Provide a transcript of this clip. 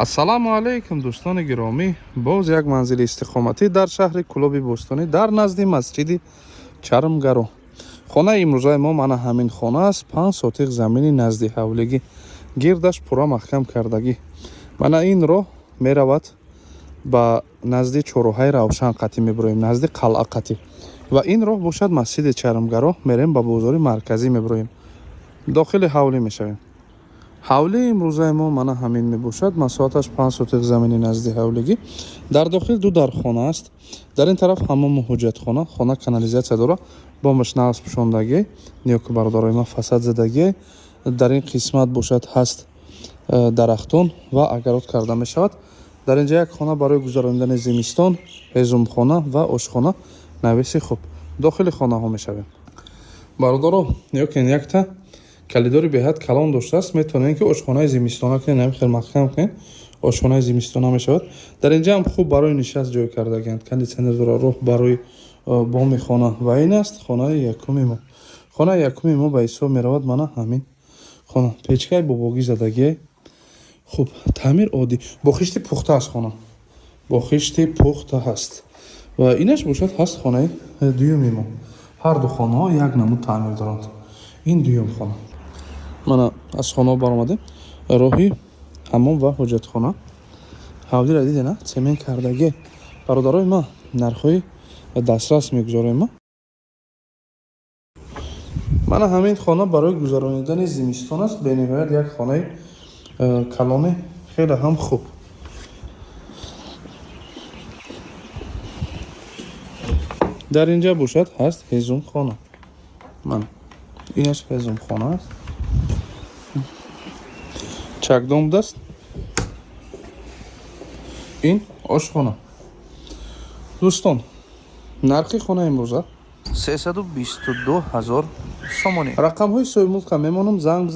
ассалому алайкум дӯстони гиромӣ, боз як манзили истиқоматӣ дар шаҳри Кулоби Бӯстонӣ дар назди масҷиди Чармгаро. Хонаи имрӯзаи мо мана ҳамин хона аст. 5 сотиқ замини назди ҳавлигӣ, гирдаш пурра маҳкам кардагӣ. Мана ин роҳ меравад ба назди чороҳаи Равшанқатӣ мебуроем, назди Қалъақатӣ. Ва ин роҳ бошад масҷиди Чармгаро, мерем ба бозори марказӣ мебуроем. дохили ҳавлӣ мешавем. ҳавлии имрӯзаи мо мана ҳамин мебошад. Масоҳаташ 5 сотиқ замини назди ҳавлигӣ. Дар дохил ду дархона аст. Дар ин тараф ҳамому ҳуҷҷатхона, хона канализатсия дора, бомбаш нағз пӯшондагӣ, ниё ки бародарои ман фасад задагӣ. Дар ин қисмат бошад ҳаст дарахтон ва агарот карда мешавад. Дар инҷа як хона барои гузарондани зимистон, ҳезумхона ва ошхона, нависи хуб. дохили хонаҳо мешавем. бародаро, ниё ки якта калидори беҳад калон доштааст. Метавонем ки ошхонаи зимистона кунем, намихел маҳкам кунем. ошхонаи зимистона мешавад. Дар инҷа ҳам хуб барои нишаст ҷой кардагианд. Кондитсионер дора, роҳ барои боми хона. Ва ин аст хонаи якуми мо. Хонаи якуми мо ба ҳисоб меравад мана ҳамин хона. Печкаи бобогӣ задагӣ. Хуб, таъмир оддӣ. Бо хишти пухта аст хона. Бо хишти пухта ҳаст. Ва инаш бошад ҳаст хонаи дуюми мо. Ҳар ду хонаҳо як намуд таъмир доранд. Ин дуюм хона. Мана аз хонаҳо баромадем. Роҳи ҳаммом ва ҳоҷатхона. ҳавлиро дидена? Цемент кардагӣ. Бародарои ман, нархҳои дастрас мегузорем ма. Мана ҳамин хона барои гузарондани зимистон аст. Бениҳоят як хонаи калони хеле ҳам хуб. дар инҷа бошад ҳаст ҳезумхона. мана инаш ҳезумхона аст. чакдомдаст. ин ошхона. дӯстон, нархи хона имрӯза 322 000 сомонӣ. рақамҳои соҳибмулка мемонам, занг